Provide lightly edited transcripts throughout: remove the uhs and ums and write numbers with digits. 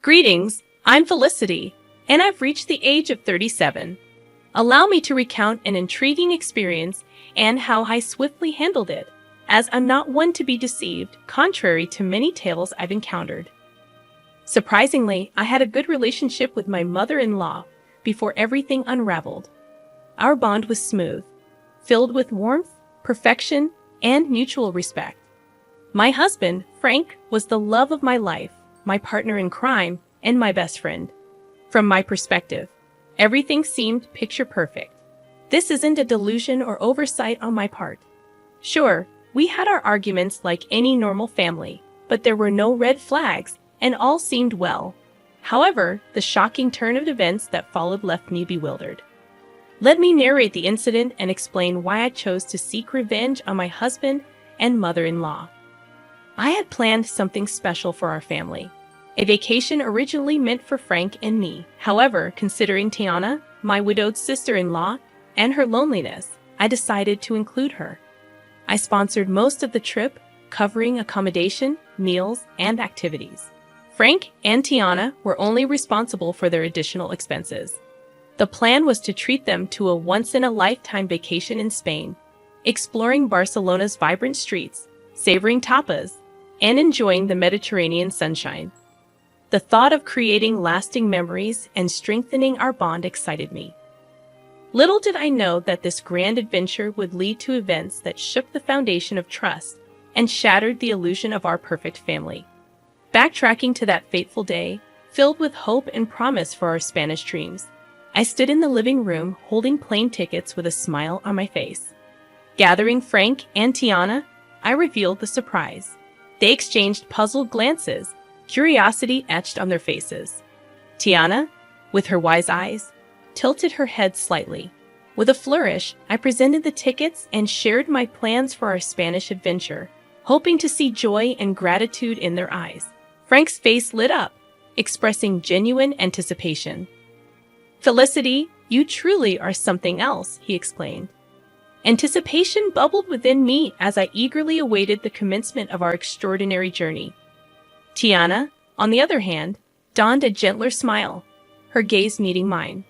Greetings, I'm Felicity, and I've reached the age of 37. Allow me to recount an intriguing experience and how I swiftly handled it, as I'm not one to be deceived, contrary to many tales I've encountered. Surprisingly, I had a good relationship with my mother-in-law before everything unraveled. Our bond was smooth, filled with warmth, perfection, and mutual respect. My husband, Frank, was the love of my life, my partner in crime, and my best friend. From my perspective, everything seemed picture perfect. This isn't a delusion or oversight on my part. Sure, we had our arguments like any normal family, but there were no red flags, and all seemed well. However, the shocking turn of events that followed left me bewildered. Let me narrate the incident and explain why I chose to seek revenge on my husband and mother-in-law. I had planned something special for our family, a vacation originally meant for Frank and me. However, considering Tiana, my widowed sister-in-law, and her loneliness, I decided to include her. I sponsored most of the trip, covering accommodation, meals, and activities. Frank and Tiana were only responsible for their additional expenses. The plan was to treat them to a once-in-a-lifetime vacation in Spain, exploring Barcelona's vibrant streets, savoring tapas, and enjoying the Mediterranean sunshine. The thought of creating lasting memories and strengthening our bond excited me. Little did I know that this grand adventure would lead to events that shook the foundation of trust and shattered the illusion of our perfect family. Backtracking to that fateful day, filled with hope and promise for our Spanish dreams, I stood in the living room holding plane tickets with a smile on my face. Gathering Frank and Tiana, I revealed the surprise. They exchanged puzzled glances, curiosity etched on their faces. Tiana, with her wise eyes, tilted her head slightly. With a flourish, I presented the tickets and shared my plans for our Spanish adventure, hoping to see joy and gratitude in their eyes. Frank's face lit up, expressing genuine anticipation. "Felicity, you truly are something else," he exclaimed. Anticipation bubbled within me as I eagerly awaited the commencement of our extraordinary journey. Tiana, on the other hand, donned a gentler smile, her gaze meeting mine.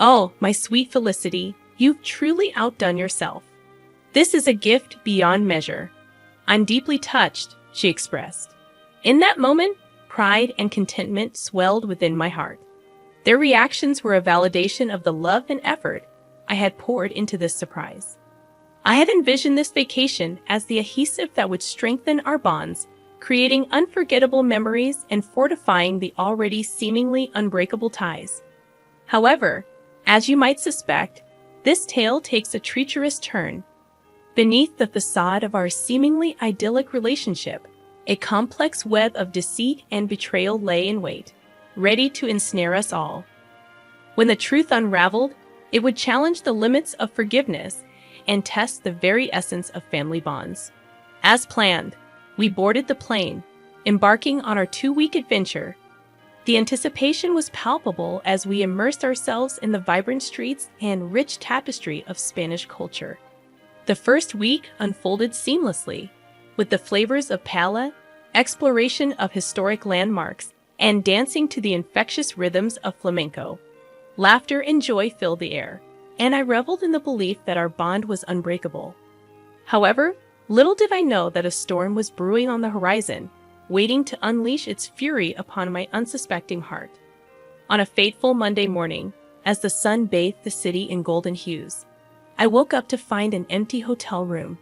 "Oh, my sweet Felicity, you've truly outdone yourself. This is a gift beyond measure. I'm deeply touched," she expressed. In that moment, pride and contentment swelled within my heart. Their reactions were a validation of the love and effort I had poured into this surprise. I had envisioned this vacation as the adhesive that would strengthen our bonds, creating unforgettable memories and fortifying the already seemingly unbreakable ties. However, as you might suspect, this tale takes a treacherous turn. Beneath the facade of our seemingly idyllic relationship, a complex web of deceit and betrayal lay in wait, ready to ensnare us all. When the truth unraveled, it would challenge the limits of forgiveness and test the very essence of family bonds. As planned, we boarded the plane, embarking on our 2-week adventure. The anticipation was palpable as we immersed ourselves in the vibrant streets and rich tapestry of Spanish culture. The first week unfolded seamlessly, with the flavors of paella, exploration of historic landmarks, and dancing to the infectious rhythms of flamenco. Laughter and joy filled the air, and I reveled in the belief that our bond was unbreakable. However, little did I know that a storm was brewing on the horizon, waiting to unleash its fury upon my unsuspecting heart. On a fateful Monday morning, as the sun bathed the city in golden hues, I woke up to find an empty hotel room.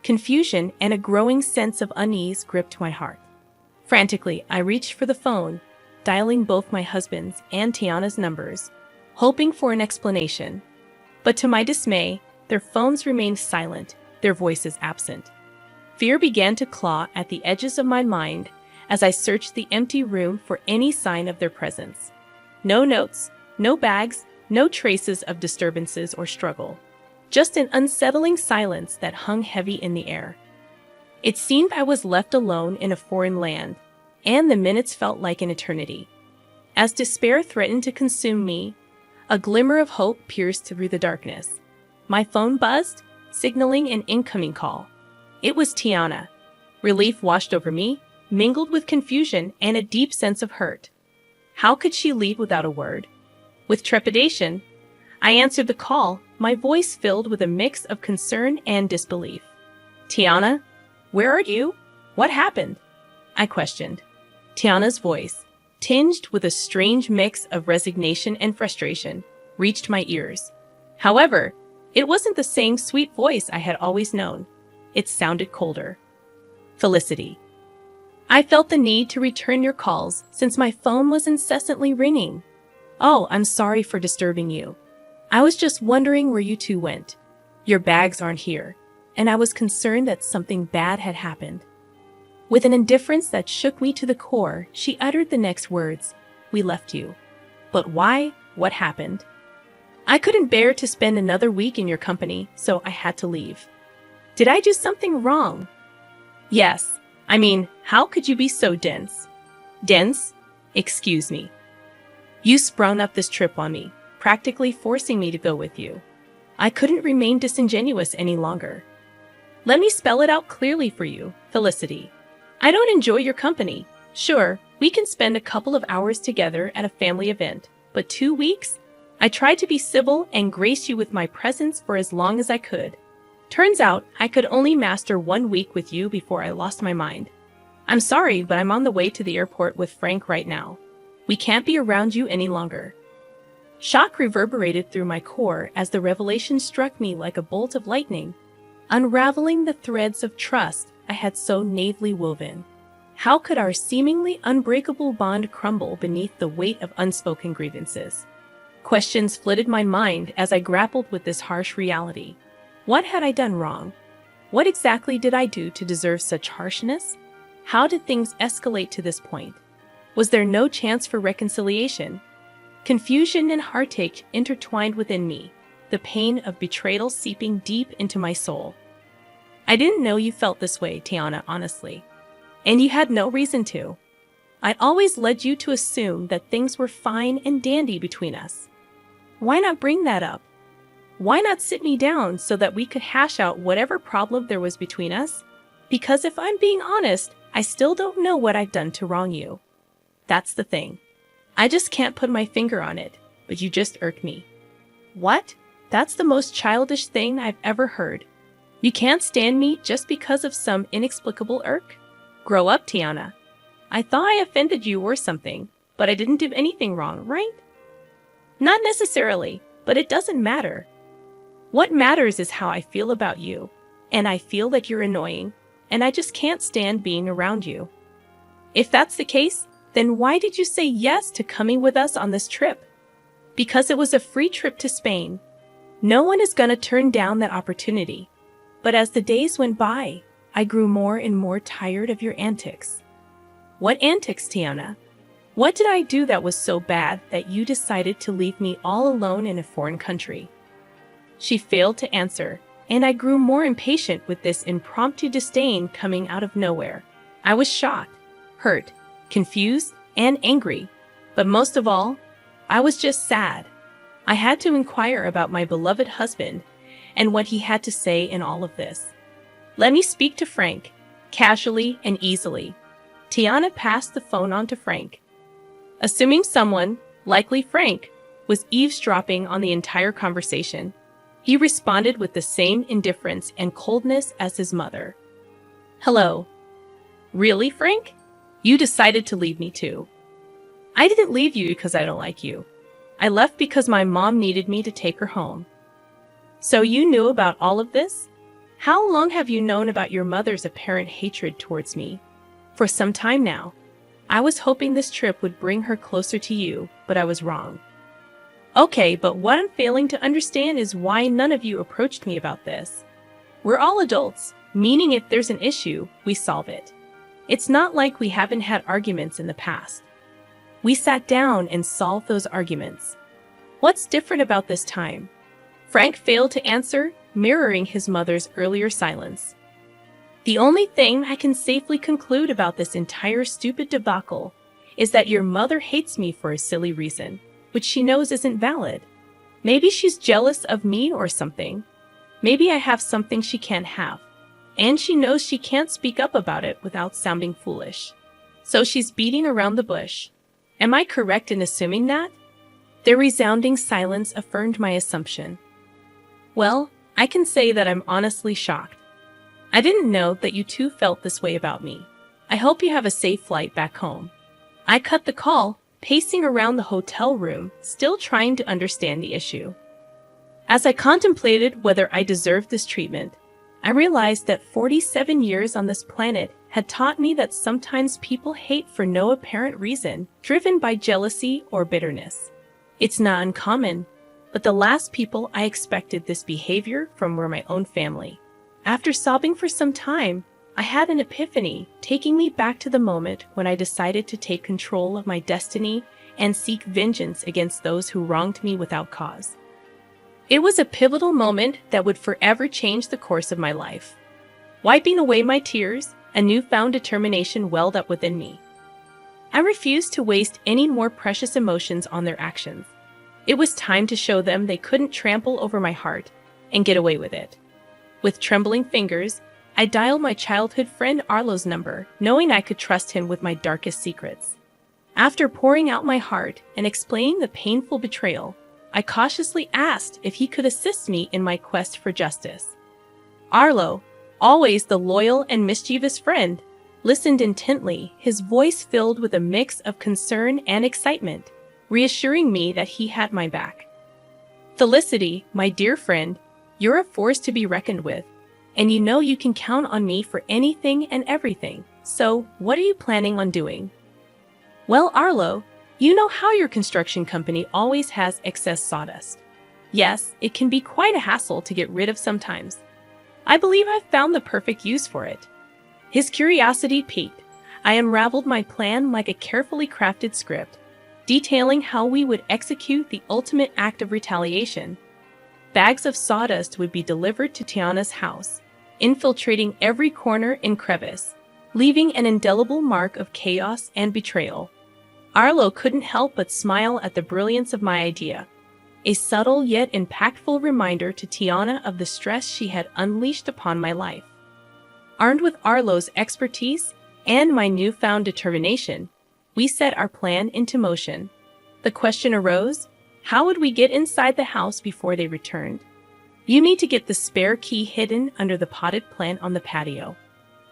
Confusion and a growing sense of unease gripped my heart. Frantically, I reached for the phone, dialing both my husband's and Tiana's numbers, hoping for an explanation. But to my dismay, their phones remained silent, their voices absent. Fear began to claw at the edges of my mind as I searched the empty room for any sign of their presence. No notes, no bags, no traces of disturbances or struggle. Just an unsettling silence that hung heavy in the air. It seemed I was left alone in a foreign land, and the minutes felt like an eternity. As despair threatened to consume me, a glimmer of hope pierced through the darkness. My phone buzzed, signaling an incoming call. It was Tiana. Relief washed over me, mingled with confusion and a deep sense of hurt. How could she leave without a word? With trepidation, I answered the call, my voice filled with a mix of concern and disbelief. Tiana, where are you? What happened? I questioned. Tiana's voice, tinged with a strange mix of resignation and frustration, reached my ears. However, it wasn't the same sweet voice I had always known. It sounded colder. Felicity. I felt the need to return your calls since my phone was incessantly ringing. Oh, I'm sorry for disturbing you. I was just wondering where you two went. Your bags aren't here, and I was concerned that something bad had happened. With an indifference that shook me to the core, she uttered the next words. We left you. But why? What happened? I couldn't bear to spend another week in your company, so I had to leave. Did I do something wrong? Yes. I mean, how could you be so dense? Dense? Excuse me. You sprung up this trip on me, practically forcing me to go with you. I couldn't remain disingenuous any longer. Let me spell it out clearly for you, Felicity. I don't enjoy your company. Sure, we can spend a couple of hours together at a family event, but 2 weeks? I tried to be civil and grace you with my presence for as long as I could. Turns out, I could only master 1 week with you before I lost my mind. I'm sorry, but I'm on the way to the airport with Frank right now. We can't be around you any longer. Shock reverberated through my core as the revelation struck me like a bolt of lightning, unraveling the threads of trust I had so naively woven. How could our seemingly unbreakable bond crumble beneath the weight of unspoken grievances? Questions flooded my mind as I grappled with this harsh reality. What had I done wrong? What exactly did I do to deserve such harshness? How did things escalate to this point? Was there no chance for reconciliation? Confusion and heartache intertwined within me, the pain of betrayal seeping deep into my soul. I didn't know you felt this way, Tiana, honestly. And you had no reason to. I'd always led you to assume that things were fine and dandy between us. Why not bring that up? Why not sit me down so that we could hash out whatever problem there was between us? Because if I'm being honest, I still don't know what I've done to wrong you. That's the thing. I just can't put my finger on it, but you just irk me. What? That's the most childish thing I've ever heard. You can't stand me just because of some inexplicable irk? Grow up, Tiana. I thought I offended you or something, but I didn't do anything wrong, right? Not necessarily, but it doesn't matter. What matters is how I feel about you, and I feel that you're annoying, and I just can't stand being around you. If that's the case, then why did you say yes to coming with us on this trip? Because it was a free trip to Spain. No one is gonna turn down that opportunity. But as the days went by, I grew more and more tired of your antics. What antics, Tiana? What did I do that was so bad that you decided to leave me all alone in a foreign country? She failed to answer, and I grew more impatient with this impromptu disdain coming out of nowhere. I was shocked, hurt, confused, and angry. But most of all, I was just sad. I had to inquire about my beloved husband and what he had to say in all of this. Let me speak to Frank, casually and easily. Tiana passed the phone on to Frank. Assuming someone, likely Frank, was eavesdropping on the entire conversation, he responded with the same indifference and coldness as his mother. Hello. Really, Frank? You decided to leave me too. I didn't leave you because I don't like you. I left because my mom needed me to take her home. So you knew about all of this? How long have you known about your mother's apparent hatred towards me? For some time now. I was hoping this trip would bring her closer to you, but I was wrong. Okay, but what I'm failing to understand is why none of you approached me about this. We're all adults, meaning if there's an issue, we solve it. It's not like we haven't had arguments in the past. We sat down and solved those arguments. What's different about this time? Frank failed to answer, mirroring his mother's earlier silence. The only thing I can safely conclude about this entire stupid debacle is that your mother hates me for a silly reason, which she knows isn't valid. Maybe she's jealous of me or something. Maybe I have something she can't have. and she knows she can't speak up about it without sounding foolish. So she's beating around the bush. Am I correct in assuming that? Their resounding silence affirmed my assumption. Well, I can say that I'm honestly shocked. I didn't know that you two felt this way about me. I hope you have a safe flight back home. I cut the call, pacing around the hotel room, still trying to understand the issue. As I contemplated whether I deserved this treatment, I realized that 47 years on this planet had taught me that sometimes people hate for no apparent reason, driven by jealousy or bitterness. It's not uncommon, but the last people I expected this behavior from were my own family. After sobbing for some time, I had an epiphany, taking me back to the moment when I decided to take control of my destiny and seek vengeance against those who wronged me without cause. It was a pivotal moment that would forever change the course of my life. Wiping away my tears, a newfound determination welled up within me. I refused to waste any more precious emotions on their actions. It was time to show them they couldn't trample over my heart and get away with it. With trembling fingers, I dialed my childhood friend Arlo's number, knowing I could trust him with my darkest secrets. After pouring out my heart and explaining the painful betrayal, I cautiously asked if he could assist me in my quest for justice. Arlo, always the loyal and mischievous friend, listened intently, his voice filled with a mix of concern and excitement, reassuring me that he had my back. Felicity, my dear friend, you're a force to be reckoned with, and you know you can count on me for anything and everything. So, what are you planning on doing? Well, Arlo, you know how your construction company always has excess sawdust. Yes, it can be quite a hassle to get rid of sometimes. I believe I've found the perfect use for it. His curiosity piqued. I unraveled my plan like a carefully crafted script, detailing how we would execute the ultimate act of retaliation. Bags of sawdust would be delivered to Tiana's house, infiltrating every corner and crevice, leaving an indelible mark of chaos and betrayal. Arlo couldn't help but smile at the brilliance of my idea, a subtle yet impactful reminder to Tiana of the stress she had unleashed upon my life. Armed with Arlo's expertise and my newfound determination, we set our plan into motion. The question arose, how would we get inside the house before they returned? You need to get the spare key hidden under the potted plant on the patio.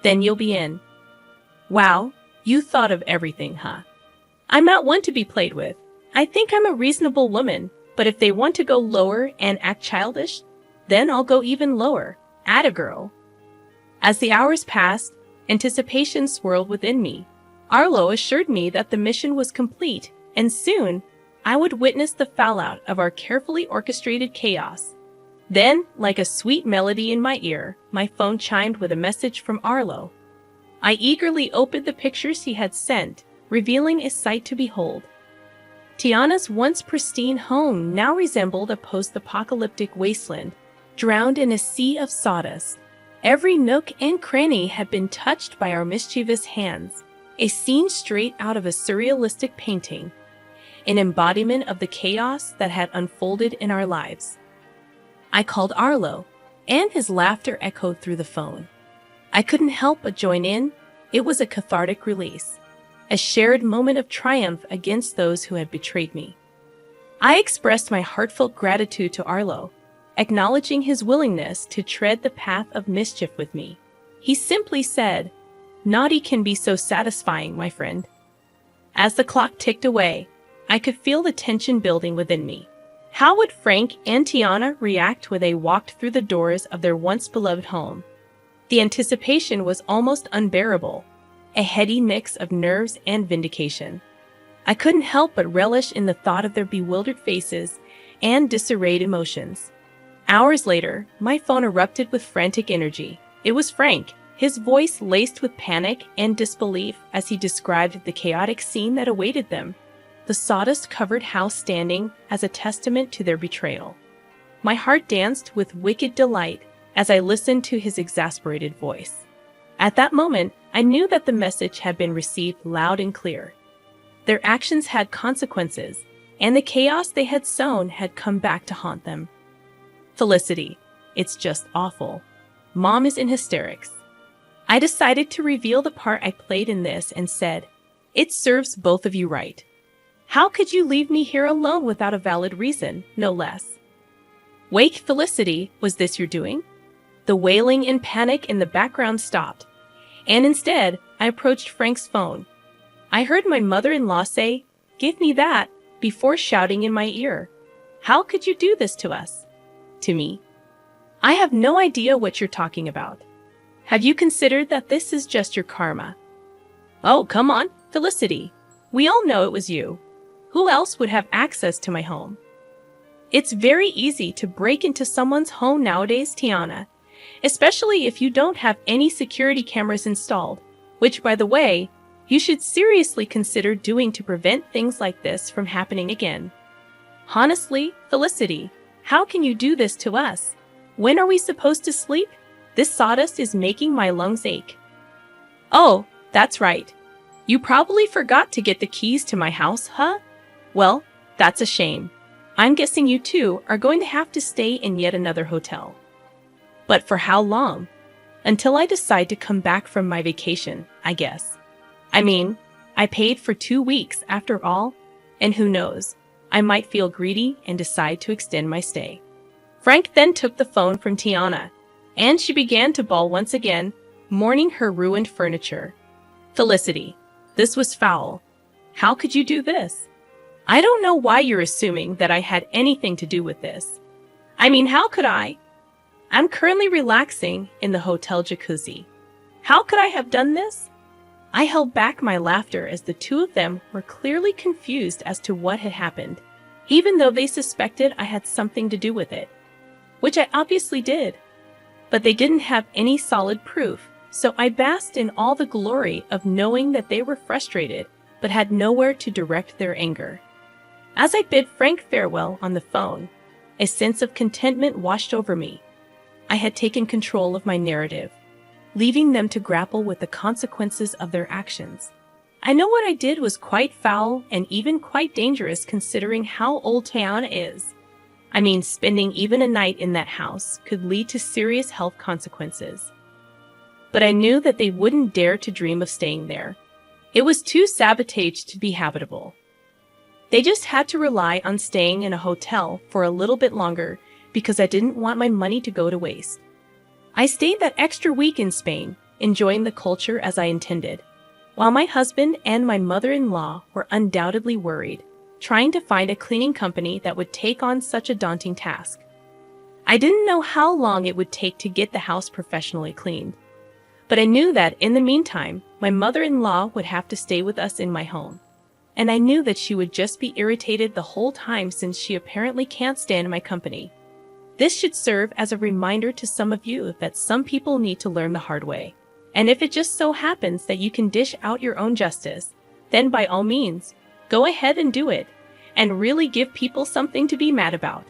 Then you'll be in. Wow, you thought of everything, huh? I'm not one to be played with. I think I'm a reasonable woman, but if they want to go lower and act childish, then I'll go even lower. Atta girl. As the hours passed, anticipation swirled within me. Arlo assured me that the mission was complete, and soon, I would witness the fallout of our carefully orchestrated chaos. Then, like a sweet melody in my ear, my phone chimed with a message from Arlo. I eagerly opened the pictures he had sent, revealing a sight to behold. Tiana's once pristine home now resembled a post-apocalyptic wasteland, drowned in a sea of sawdust. Every nook and cranny had been touched by our mischievous hands, a scene straight out of a surrealistic painting, an embodiment of the chaos that had unfolded in our lives. I called Arlo, and his laughter echoed through the phone. I couldn't help but join in. It was a cathartic release, a shared moment of triumph against those who had betrayed me. I expressed my heartfelt gratitude to Arlo, acknowledging his willingness to tread the path of mischief with me. He simply said, "Naughty can be so satisfying, my friend." As the clock ticked away, I could feel the tension building within me. How would Frank and Tiana react when they walked through the doors of their once beloved home? The anticipation was almost unbearable, a heady mix of nerves and vindication. I couldn't help but relish in the thought of their bewildered faces and disarrayed emotions. Hours later, my phone erupted with frantic energy. It was Frank, his voice laced with panic and disbelief as he described the chaotic scene that awaited them, the sawdust-covered house standing as a testament to their betrayal. My heart danced with wicked delight as I listened to his exasperated voice. At that moment, I knew that the message had been received loud and clear. Their actions had consequences, and the chaos they had sown had come back to haunt them. Felicity, it's just awful. Mom is in hysterics. I decided to reveal the part I played in this and said, "It serves both of you right. How could you leave me here alone without a valid reason, no less?" "Wake, Felicity, was this your doing?" The wailing and panic in the background stopped, and instead, I approached Frank's phone. I heard my mother-in-law say, "Give me that," before shouting in my ear, "How could you do this to us?" To me. "I have no idea what you're talking about. Have you considered that this is just your karma?" "Oh, come on, Felicity. We all know it was you. Who else would have access to my home?" It's very easy to break into someone's home nowadays, Tiana, especially if you don't have any security cameras installed, which, by the way, you should seriously consider doing to prevent things like this from happening again. Honestly, Felicity, how can you do this to us? When are we supposed to sleep? This sawdust is making my lungs ache. Oh, that's right. You probably forgot to get the keys to my house, huh? Well, that's a shame. I'm guessing you two are going to have to stay in yet another hotel. But for how long? Until I decide to come back from my vacation, I guess. I mean, I paid for 2 weeks after all, and who knows, I might feel greedy and decide to extend my stay. Frank then took the phone from Tiana, and she began to bawl once again, mourning her ruined furniture. "Felicity, this was foul. How could you do this? I don't know why you're assuming that I had anything to do with this. I mean, how could I? I'm currently relaxing in the hotel jacuzzi. How could I have done this?" I held back my laughter as the two of them were clearly confused as to what had happened, even though they suspected I had something to do with it, which I obviously did. But they didn't have any solid proof, so I basked in all the glory of knowing that they were frustrated but had nowhere to direct their anger. As I bid Frank farewell on the phone, a sense of contentment washed over me. I had taken control of my narrative, leaving them to grapple with the consequences of their actions. I know what I did was quite foul and even quite dangerous considering how old Tiana is. I mean, spending even a night in that house could lead to serious health consequences. But I knew that they wouldn't dare to dream of staying there. It was too sabotaged to be habitable. They just had to rely on staying in a hotel for a little bit longer because I didn't want my money to go to waste. I stayed that extra week in Spain, enjoying the culture as I intended, while my husband and my mother-in-law were undoubtedly worried, trying to find a cleaning company that would take on such a daunting task. I didn't know how long it would take to get the house professionally cleaned, but I knew that in the meantime, my mother-in-law would have to stay with us in my home. And I knew that she would just be irritated the whole time since she apparently can't stand my company. This should serve as a reminder to some of you that some people need to learn the hard way. And if it just so happens that you can dish out your own justice, then by all means, go ahead and do it, and really give people something to be mad about.